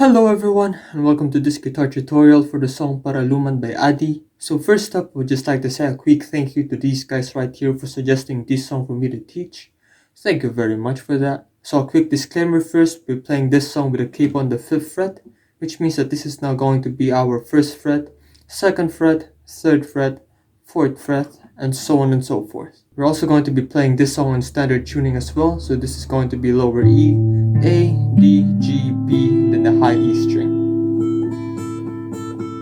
Hello everyone, and welcome to this guitar tutorial for the song Paraluman by Adie. So first up, we'd just like to say a quick thank you to these guys right here for suggesting this song for me to teach. Thank you very much for that. So a quick disclaimer first, we're playing this song with a cape on the 5th fret, which means that this is now going to be our 1st fret, 2nd fret, 3rd fret, 4th fret, and so on and so forth. We're also going to be playing this song in standard tuning as well, so this is going to be lower E, A, D, G, B, and then the high E string.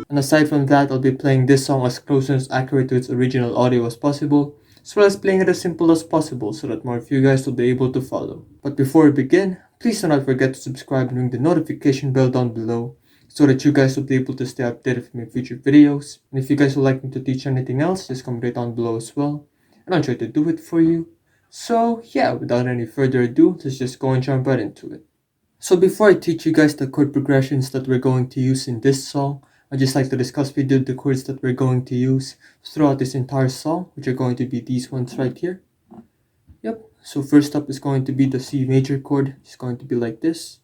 And aside from that, I'll be playing this song as close and as accurate to its original audio as possible, as well as playing it as simple as possible so that more of you guys will be able to follow. But before we begin, please do not forget to subscribe and ring the notification bell down below so that you guys will be able to stay updated for my future videos. And if you guys would like me to teach anything else, just comment right down below as well, and I'll try to do it for you. So yeah, without any further ado, let's just go and jump right into it. So before I teach you guys the chord progressions that we're going to use in this song, I'd just like to discuss with you the chords that we're going to use throughout this entire song, which are going to be these ones right here. Yep, so first up is going to be the C major chord. It's going to be like this.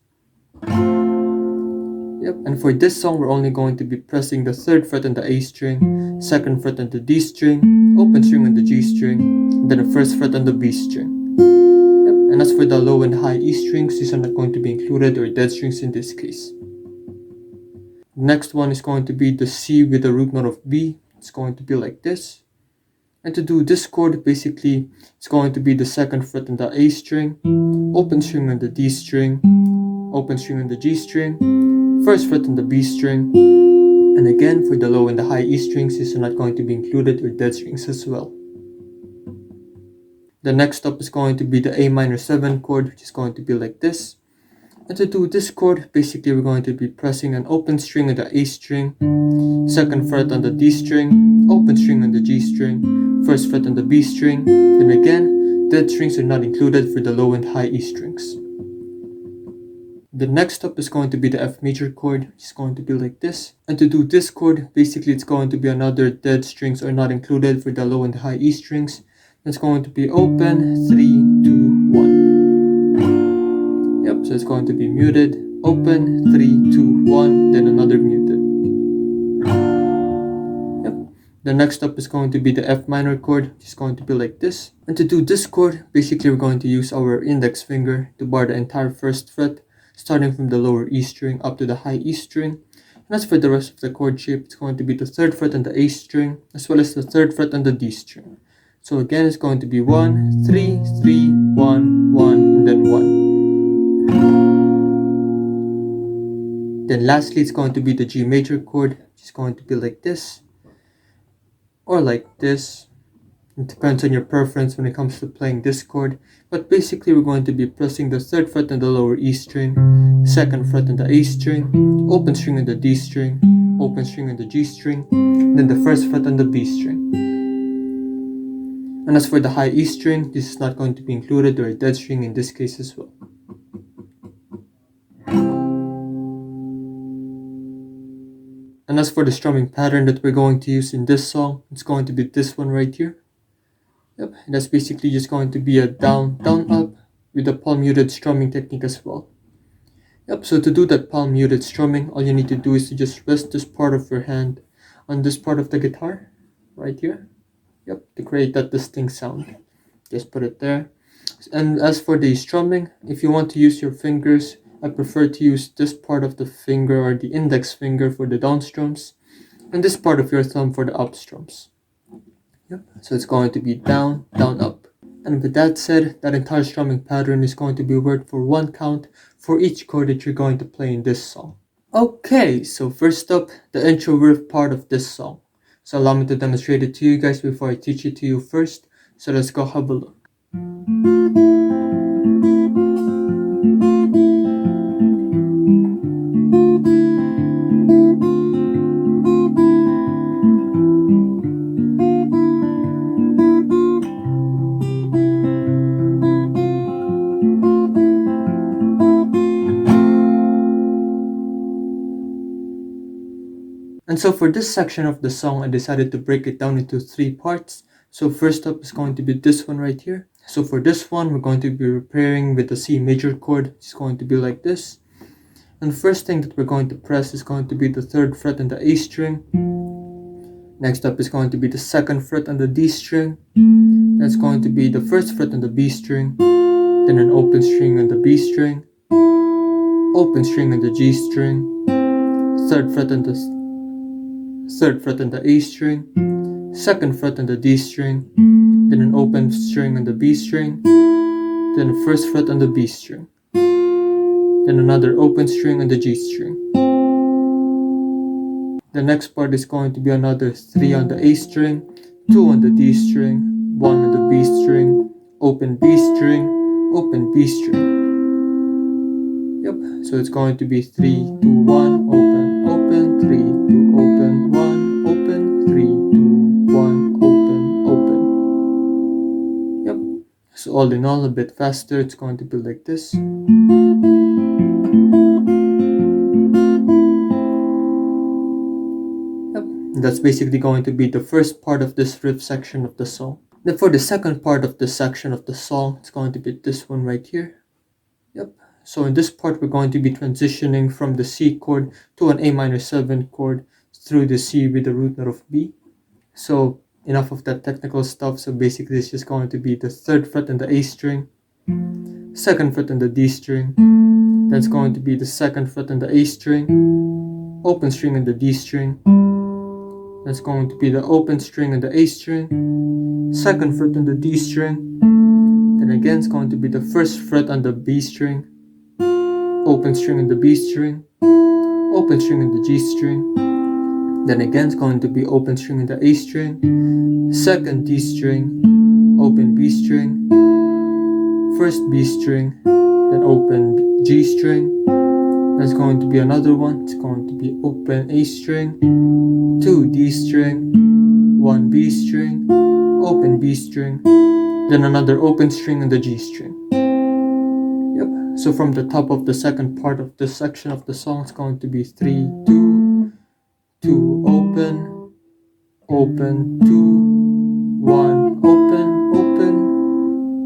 Yep, and for this song, we're only going to be pressing the 3rd fret on the A string, 2nd fret on the D string, open string on the G string, and then the 1st fret on the B string. Yep, and as for the low and high E strings, these are not going to be included, or dead strings in this case. The next one is going to be the C with the root note of B. It's going to be like this. And to do this chord, basically, it's going to be the 2nd fret on the A string, open string on the D string, open string on the G string, 1st fret on the B string, and again for the low and the high E strings, these are not going to be included, or dead strings as well. The next up is going to be the A minor 7 chord, which is going to be like this. And to do this chord, basically we're going to be pressing an open string on the A string, 2nd fret on the D string, open string on the G string, 1st fret on the B string, then again, dead strings are not included for the low and high E strings. The next up is going to be the F major chord, which is going to be like this. And to do this chord, basically it's going to be another dead strings are not included for the low and high E strings. It's going to be open, 3, 2, 1. Yep, so it's going to be muted, open, 3, 2, 1, then another muted. Yep. The next up is going to be the F minor chord, which is going to be like this. And to do this chord, basically we're going to use our index finger to bar the entire 1st fret, starting from the lower E string up to the high E string. And as for the rest of the chord shape, it's going to be the 3rd fret on the A string, as well as the 3rd fret on the D string. So again, it's going to be 1, 3, 3, 1, 1, and then 1. Then lastly, it's going to be the G major chord, which is going to be like this, or like this. It depends on your preference when it comes to playing this chord, but basically we're going to be pressing the 3rd fret on the lower E string, 2nd fret on the A string, open string on the D string, open string on the G string, and then the 1st fret on the B string. And as for the high E string, this is not going to be included, or a dead string in this case as well. And as for the strumming pattern that we're going to use in this song, it's going to be this one right here. Yep, and that's basically just going to be a down, down, up with a palm muted strumming technique as well. Yep, so to do that palm muted strumming, all you need to do is to just rest this part of your hand on this part of the guitar, right here. Yep, to create that distinct sound. Just put it there. And as for the strumming, if you want to use your fingers, I prefer to use this part of the finger, or the index finger, for the down strums, and this part of your thumb for the up strums. Yep, so it's going to be down, down, up. And with that said, that entire strumming pattern is going to be worked for 1 count for each chord that you're going to play in this song. Okay, so first up, the intro riff part of this song. So allow me to demonstrate it to you guys before I teach it to you first. So let's go have a look. And so for this section of the song, I decided to break it down into 3 parts. So first up is going to be this one right here. So for this one, we're going to be repairing with the C major chord. It's going to be like this. And the first thing that we're going to press is going to be the 3rd fret on the A string. Next up is going to be the 2nd fret on the D string. That's going to be the 1st fret on the B string. Then an open string on the B string. Open string on the G string. 3rd fret on the A string. 2nd fret on the D string. Then an open string on the B string. Then a 1st fret on the B string. Then another open string on the G string. The next part is going to be another 3 on the A string, 2 on the D string, 1 on the B string, open B string, open B string. Yep, so it's going to be 3, 2, 1, open, open, 3, 2, open, 1, open, 3, 2, 1, open, open. Yep, so all in all, a bit faster, it's going to be like this. That's basically going to be the first part of this riff section of the song. Then for the second part of this section of the song, it's going to be this one right here. Yep. So in this part, we're going to be transitioning from the C chord to an A minor 7 chord through the C with the root note of B. So enough of that technical stuff. So basically it's just going to be the 3rd fret on the A string, 2nd fret on the D string. That's going to be the 2nd fret on the A string, open string on the D string. That's going to be the open string on the A string, 2nd fret on the D string. Then again it's going to be the 1st fret on the B string, open string on the B string, open string on the G string. Then again it's going to be open string on the A string, 2nd D string, open B string, 1st B string, then open G string. That's going to be another one. It's going to be open A string, 2 D string, 1 B string, open B string, then another open string on the G string. Yep. So from the top of the second part of this section of the song, it's going to be 3, 2, 2, open, open, 2, 1, open, open,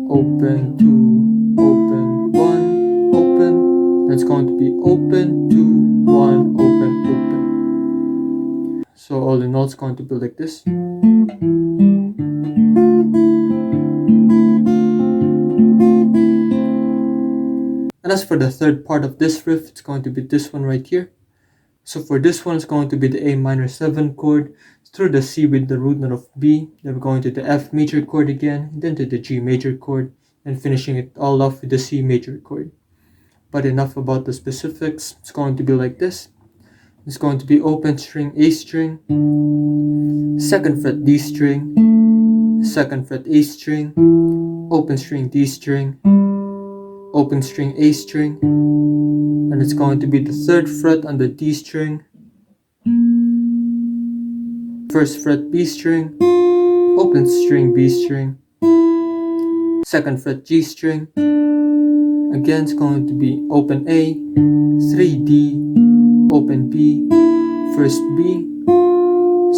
open, 2, open, 1, open. That's going to be open, 2, 1, open, open. So all in all, it's going to be like this. And as for the third part of this riff, it's going to be this one right here. So for this one, it's going to be the A minor 7 chord through the C with the root note of B. Then we're going to the F major chord again, then to the G major chord, and finishing it all off with the C major chord. But enough about the specifics. It's going to be like this. It's going to be open string A string, 2nd fret D string, 2nd fret A string, open string D string, open string A string, and it's going to be the 3rd fret on the D string, 1st fret B string, open string B string, 2nd fret G string. Again, it's going to be open A, 3D, open B, 1st B,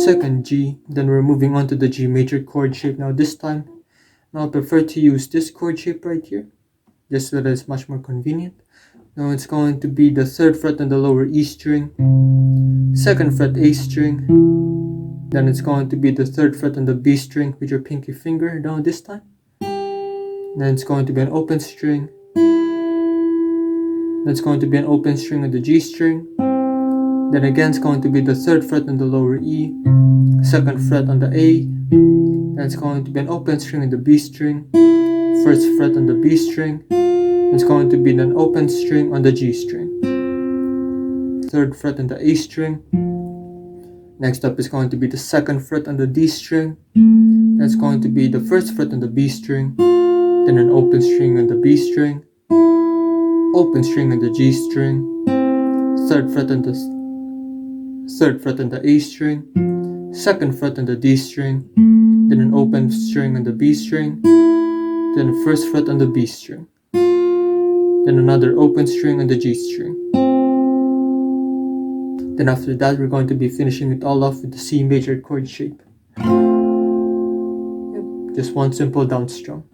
2nd G. Then we're moving on to the G major chord shape now this time. Now I prefer to use this chord shape right here, just so that it's much more convenient. Now it's going to be the 3rd fret on the lower E string, 2nd fret A string. Then it's going to be the 3rd fret on the B string with your pinky finger down this time. Then it's going to be an open string. That's going to be an open string on the G string. Then again it's going to be the 3rd fret on the lower E, 2nd fret on the A. That's going to be an open string on the B string, 1st fret on the B string. It's going to be an open string on the G string, 3rd fret on the A string. Next up is going to be the 2nd fret on the D string. That's going to be the 1st fret on the B string, then an open string on the B string, open string on the G string, 3rd fret on the A string, 2nd fret on the D string, then an open string on the B string, then a 1st fret on the B string, then another open string on the G string. Then after that, we're going to be finishing it all off with the C major chord shape. Just one simple down strum.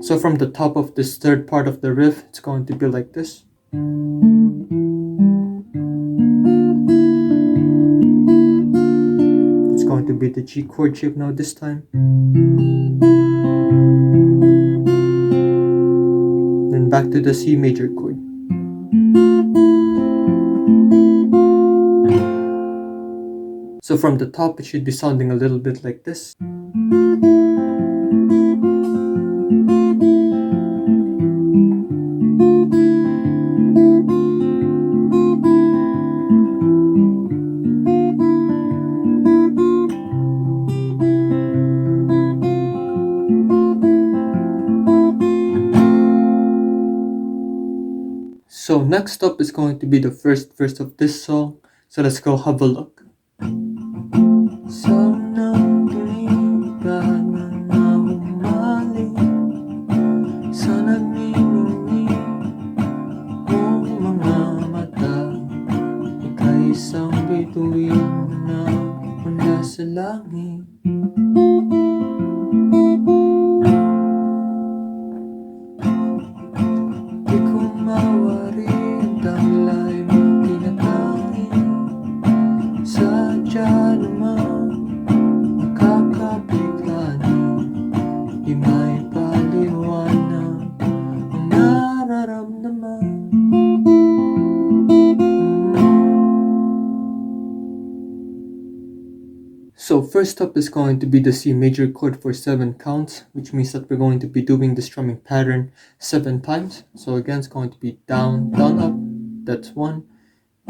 So from the top of this third part of the riff, it's going to be like this. It's going to be the G chord shape now this time. Then back to the C major chord. So from the top, it should be sounding a little bit like this. So next up is going to be the first verse of this song. So let's go have a look. So nahumaling sa nagniningning mong mga mata, Ika'y isang bituin na mula sa langit. Di ko mawari ang taglay mong tinatangi, Sadya namang nakakabighani, di maipaliwanag ang nararamdaman. So first up is going to be the C major chord for 7 counts, which means that we're going to be doing the strumming pattern 7 times. So again, it's going to be down, down, up. That's 1,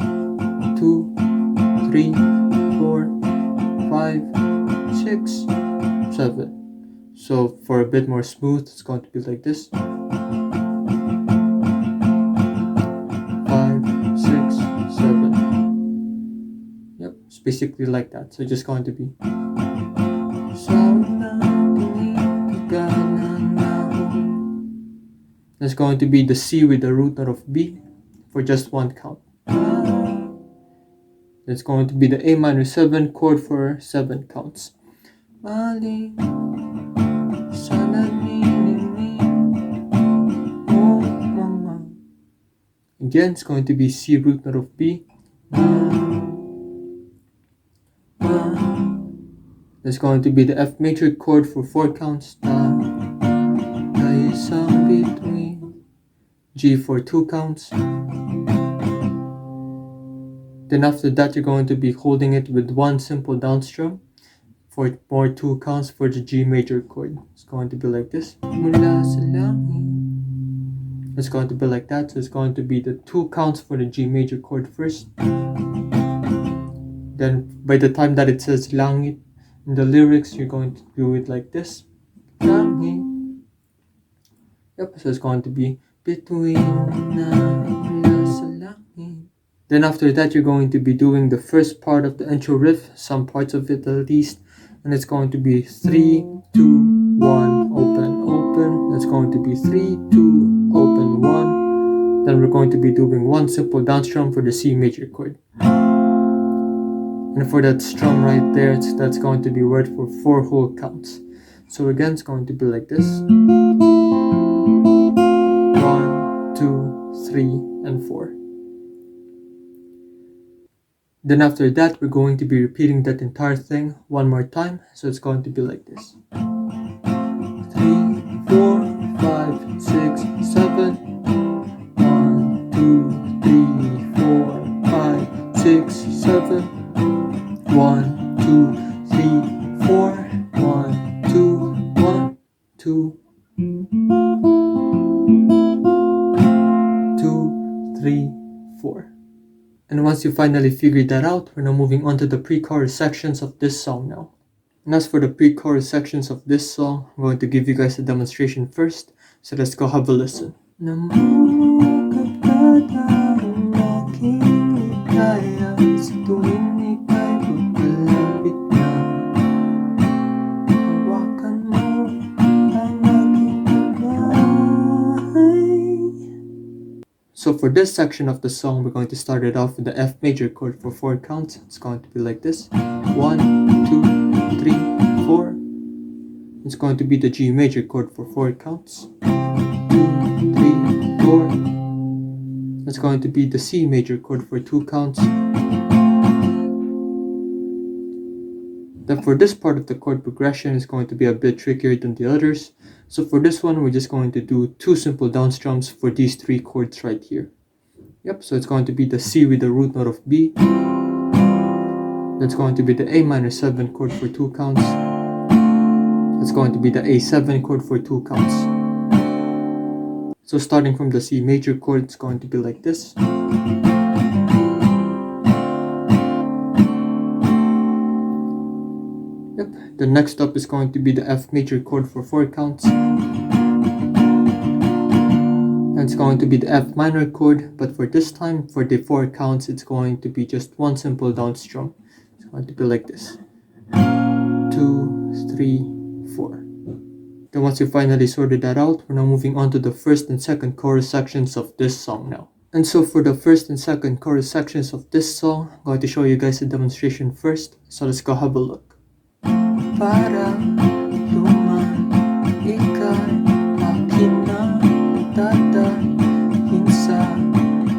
2, 3, 4, 5, 6, 7. So for a bit more smooth, it's going to be like this. 5, 6, 7. Yep, it's basically like that. So just going to be. That's going to be the C with the root note of B for just 1 count. It's going to be the A minor 7 chord for 7 counts. Again, it's going to be C root note of B. It's going to be the F major chord for 4 counts. Isang, bituin. G for 2 counts. Then after that, you're going to be holding it with 1 simple down strum for more 2 counts for the G major chord. It's going to be like this. Mula sa langit. It's going to be like that. So it's going to be the 2 counts for the G major chord first. Then by the time that it says langit in the lyrics, you're going to do it like this. Langit. Yep, so it's going to be bituin na mula sa langit. Then after that, you're going to be doing the first part of the intro riff, some parts of it at least, and it's going to be 3, 2, 1, open, open. That's going to be 3, 2, open, 1. Then we're going to be doing 1 simple down strum for the C major chord. And for that strum right there, that's going to be worked for 4 whole counts. So again, it's going to be like this. 1, 2, 3, and 4. Then after that, we're going to be repeating that entire thing 1 more time. So it's going to be like this. 3, 4, 5, 6, 7. 1, 2, 3, 4, 5, 6, 7. 1, 2, 3, 4. 1, 2, 1, 2. 2, 3, 4. And once you finally figured that out, we're now moving on to the pre-chorus sections of this song now. And as for the pre-chorus sections of this song, I'm going to give you guys a demonstration first. So let's go have a listen. Namumukadkad ang aking ligaya, sa tuwing ika'y papalapit na. Hawakan mo ang aking taglay. So for this section of the song, we're going to start it off with the F major chord for 4 counts. It's going to be like this. 1, 2, 3, 4. It's it's going to be the G major chord for 4 counts. 2, 3, 4. It's going to be the C major chord for 2 counts. Then for this part of the chord progression is going to be a bit trickier than the others. So for this one, we're just going to do 2 simple down strums for these 3 chords right here. Yep, so it's going to be the C with the root note of B. That's going to be the A minor 7 chord for 2 counts. That's going to be the A7 chord for 2 counts. So starting from the C major chord, it's going to be like this. Yep, the next up is going to be the F major chord for 4 counts. And it's going to be the F minor chord, but for this time, for the 4 counts, it's going to be just one simple down strum. It's going to be like this. 2, 3, 4. Then once you finally sorted that out, we're now moving on to the first and second chorus sections of this song now. And so for the first and second chorus sections of this song, I'm going to show you guys a demonstration first. So let's go have a look. Paraluman, Ika'y aking tatahin sa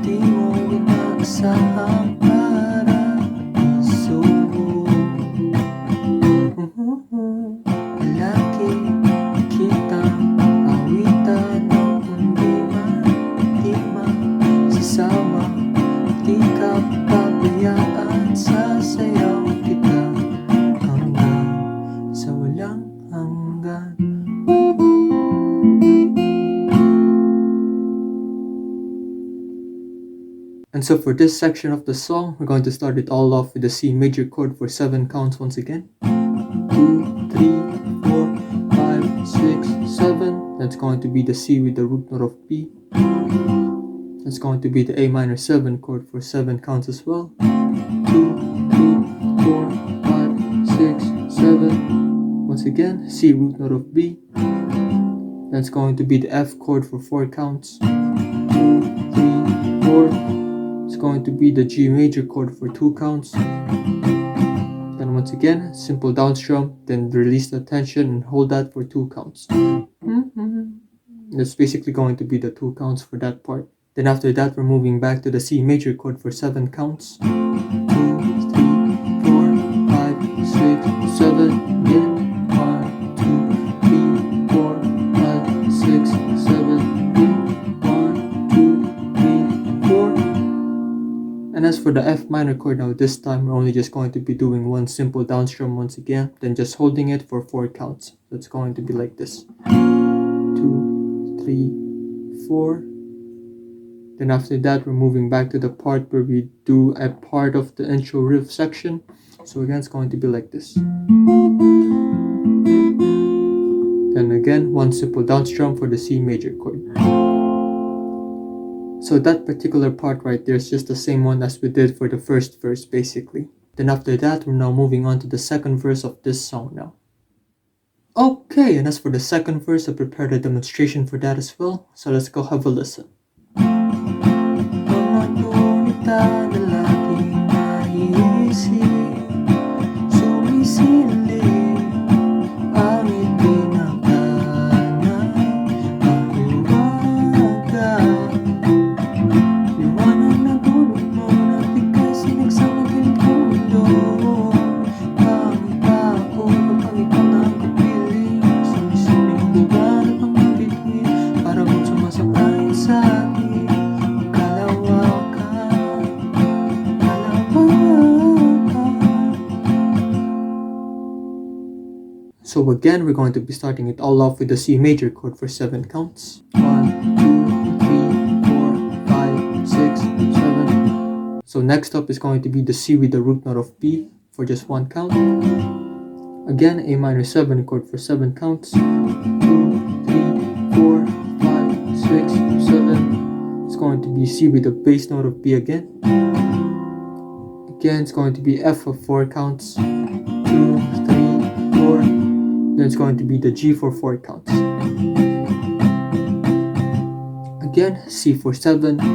di mo inaasahang paraiso. Lagi kitang awitan ng hindi masisawa, di ka pabayaan, sasayaw kita sa walang hanggan. And so for this section of the song, we're going to start it all off with the C major chord for 7 counts once again. 2, 3, 4, 5, 6, 7. That's going to be the C with the root note of B. That's going to be the A minor 7 chord for 7 counts as well. 2, 3, 4, 5, 6, 7. Once again, C root note of B. That's going to be the F chord for 4 counts. 2, 3, 4. It's going to be the G major chord for 2 counts. Then once again, simple down strum, then release the tension and hold that for 2 counts. That's basically going to be the 2 counts for that part. Then after that, we're moving back to the C major chord for 7 counts. 2, 3, 4, 5, 6, 7. Again. 1, 2, 3, 4, 5, 6, 7. 1, 2, 3, 4. And as for the F minor chord now, this time we're only just going to be doing one simple down strum once again, then just holding it for 4 counts. So it's going to be like this. 2, 3, 4. Then after that, we're moving back to the part where we do a part of the intro riff section. So again, it's going to be like this. Then again, one simple down strum for the C major chord. So that particular part right there is just the same one as we did for the first verse basically. Then after that, we're now moving on to the second verse of this song now. Okay, and as for the second verse, I prepared a demonstration for that as well. So let's go have a listen. Mga gunita na laging naisip, sumisilip ang itinakana, mahiwagan. Liwanag na dulot mo na bigay sinagsang mundo. Pangit ako kapag ikaw nang kapiling, sumisilip buwan at ang bituin, para mong sumasakay sa akin. So again, we're going to be starting it all off with the C major chord for 7 counts. 1, 2, 3, 4, 5, 6, 7. So next up is going to be the C with the root note of B for just 1 count. Again, A minor 7 chord for 7 counts. 2, 3, 4, 5, 6, 7. It's going to be C with the bass note of B again. Again, it's going to be F for 4 counts. 2, 3, 4. Then it's going to be the G for 4 counts. Again, C for 7. 3,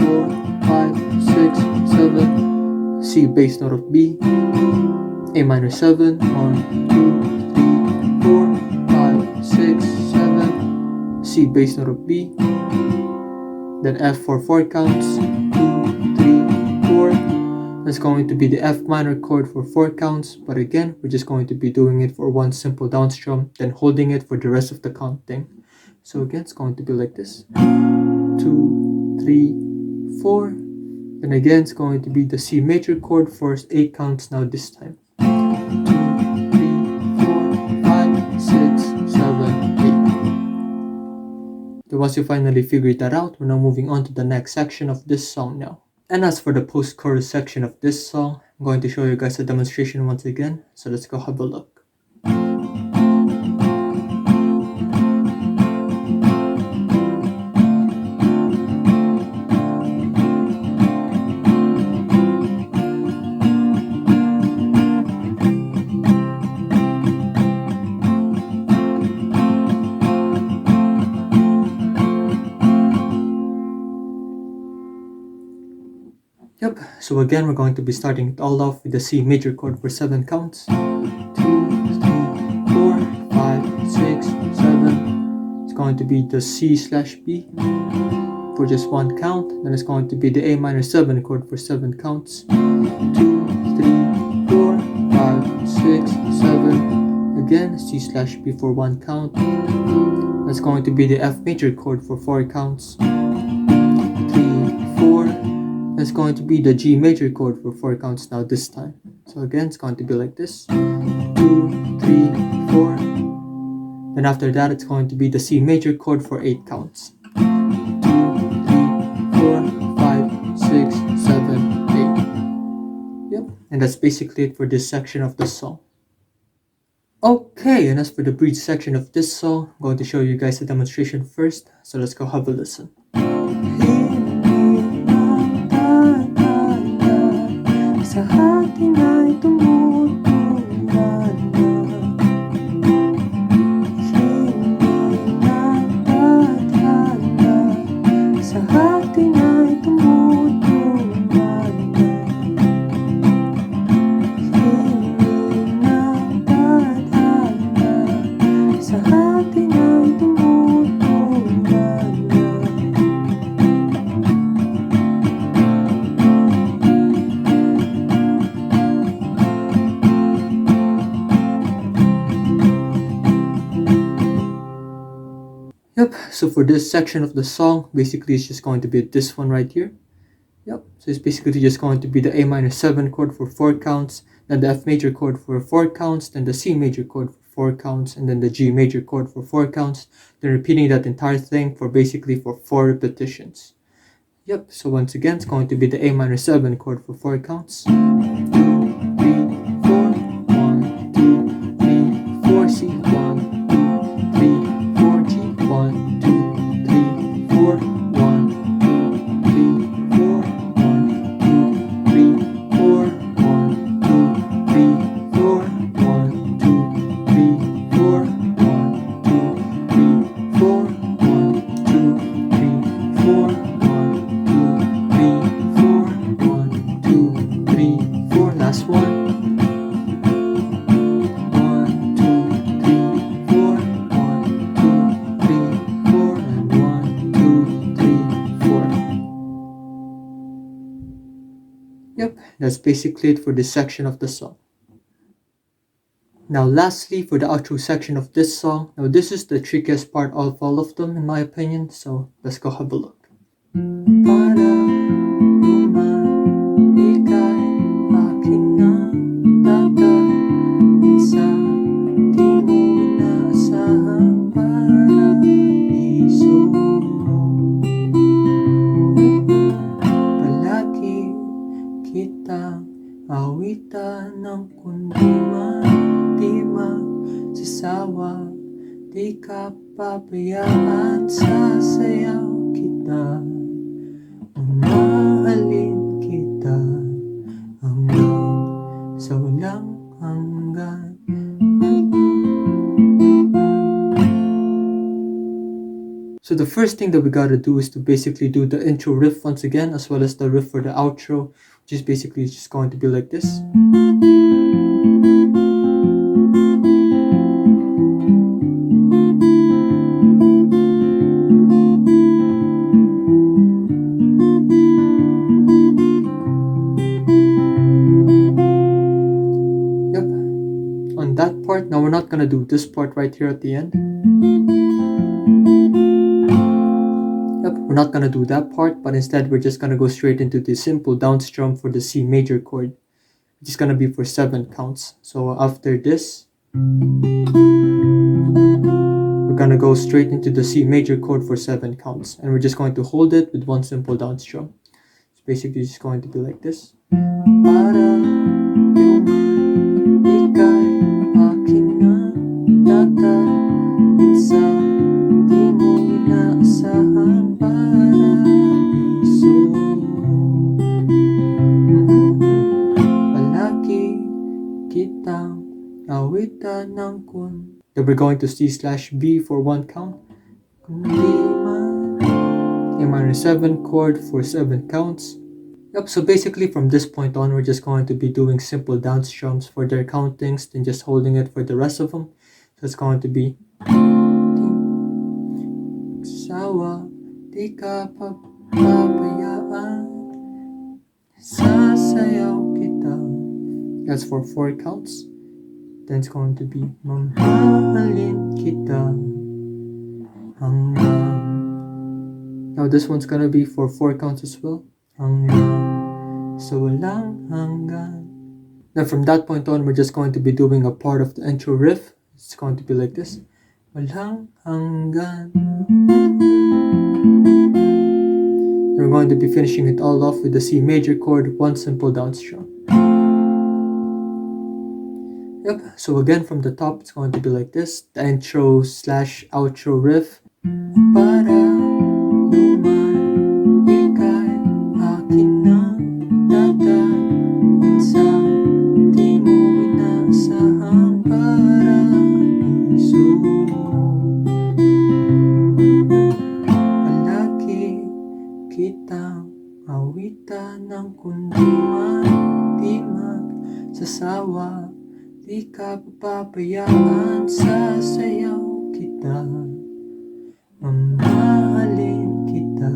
4, 5, 6, 7. C bass note of B. A minor 7. 1, 2, C bass note of B, then F for 4 counts, 2, 3, 4. That's going to be the F minor chord for 4 counts, but again, we're just going to be doing it for one simple down strum, then holding it for the rest of the counting. So again, it's going to be like this, 2, 3, 4. And again, it's going to be the C major chord for 8 counts now this time. 2, 3, 4, 5, 6, 7, 8. So once you finally figured that out, we're now moving on to the next section of this song now. And as for the post-chorus section of this song, I'm going to show you guys a demonstration once again, so let's go have a look. Yep, so again we're going to be starting it all off with the C major chord for 7 counts. 2, 3, 4, 5, 6, 7. It's going to be the C/B for just 1 count. Then it's going to be the A minor 7 chord for 7 counts. 2, 3, 4, 5, 6, 7. Again, C/B for 1 count. That's going to be the F major chord for 4 counts. 3, 4. That's going to be the G major chord for 4 counts now this time. So again, it's going to be like this, 2, 3, 4. Then after that, it's going to be the C major chord for 8 counts. 2, 3, 4, 5, 6, 7, 8. Yep, and that's basically it for this section of the song. Okay, and as for the bridge section of this song, I'm going to show you guys a demonstration first, so let's go have a listen. Sa ating ay tumutunan na hindi natadhana. Sa ating ay tumutunan na hindi natadhana. Sa ating ay tumutunan na. Yep, so for this section of the song, basically it's just going to be this one right here. Yep, so it's basically just going to be the A minor 7 chord for 4 counts, then the F major chord for 4 counts, then the C major chord for 4 counts, and then the G major chord for 4 counts, then repeating that entire thing for basically for 4 repetitions. Yep, so once again, it's going to be the A minor 7 chord for 4 counts. 2, 3, 4, 1, 2, 3, 4, C, 1, 2, 3, 4, G, 1, 2, 3, 4, 1, 2, 3, 4, 1, 2, 3, 4, 1, 2, 3, 4, 1, 2, 3, 4, 1, 2, 3, 4, 1, 2, 3, 4, 1, 2, 3, 4, 1, 2, 3, 4. Last one. 1, 2, 3, 4, 1, 2, 3, 4, and 1, 2, 3, 4. Yep, that's basically it for this section of the song. Now lastly, for the outro section of this song, now this is the trickiest part of all of them in my opinion, so let's go have a look. Paraluman, ika'y aking isang, di mo inaasahang paraiso. Palagi kitang awitan ng kundi di magsasawa, di ka pabayaan, sasayaw kita, mahalin kita hanggang sa walang hanggan. So the first thing that we gotta do is to basically do the intro riff once again, as well as the riff for the outro, which is basically just going to be like this. gonna do this part right here at the end. Yep, we're not gonna do that part, but instead we're just gonna go straight into the simple down strum for the C major chord, which is gonna be for 7 counts. So after this, we're gonna go straight into the C major chord for 7 counts, and we're just going to hold it with one simple down strum. It's basically just going to be like this. Paraluman, ika'y aking isang, di mo inaasahang paraiso. Palagi kitang awitan ng kun. Then we're going to C/B for 1 count. A minor 7 chord for 7 counts. Yep, so basically from this point on, we're just going to be doing simple down strums for their countings, then just holding it for the rest of them. So it's going to be sawa, di ka papabayaan, sasayaw kita. That's for 4 counts. Then it's going to be mamahalin kita hanggang. Now this one's gonna be for 4 counts as well. Hanggang sa walang hanggan. Then from that point on, we're just going to be doing a part of the intro riff. It's going to be like this. Walang hanggan. Then we're going to be finishing it all off with the C major chord, one simple down strum. Yep, so again from the top, it's going to be like this. The intro/outro riff. Paraluman, ika'y aking isang, di mo inaasahang paraiso. Palagi kitang awitan ng kundi man di magsasawa. Di ka papabayaan, sasayaw kita, mamahalin kita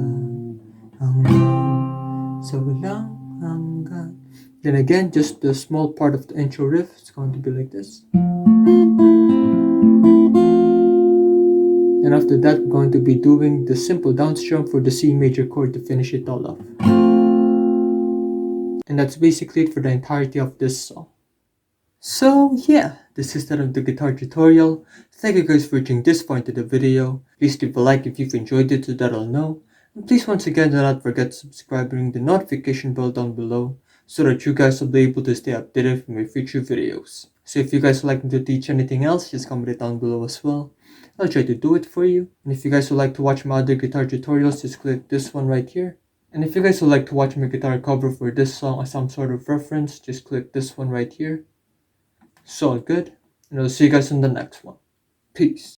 hanggang sa walang hanggan. Then again, just the small part of the intro riff. It's going to be like this. And after that, we're going to be doing the simple down strum for the C major chord to finish it all off. And that's basically it for the entirety of this song. So yeah, this is the end of the guitar tutorial. Thank you guys for watching this point of the video. Please leave a like if you've enjoyed it so that I'll know. And please once again do not forget to subscribe and ring the notification bell down below so that you guys will be able to stay updated from my future videos. So if you guys would like me to teach anything else, just comment it down below as well. I'll try to do it for you. And if you guys would like to watch my other guitar tutorials, just click this one right here. And if you guys would like to watch my guitar cover for this song as some sort of reference, just click this one right here. So good, and I'll see you guys in the next one. Peace.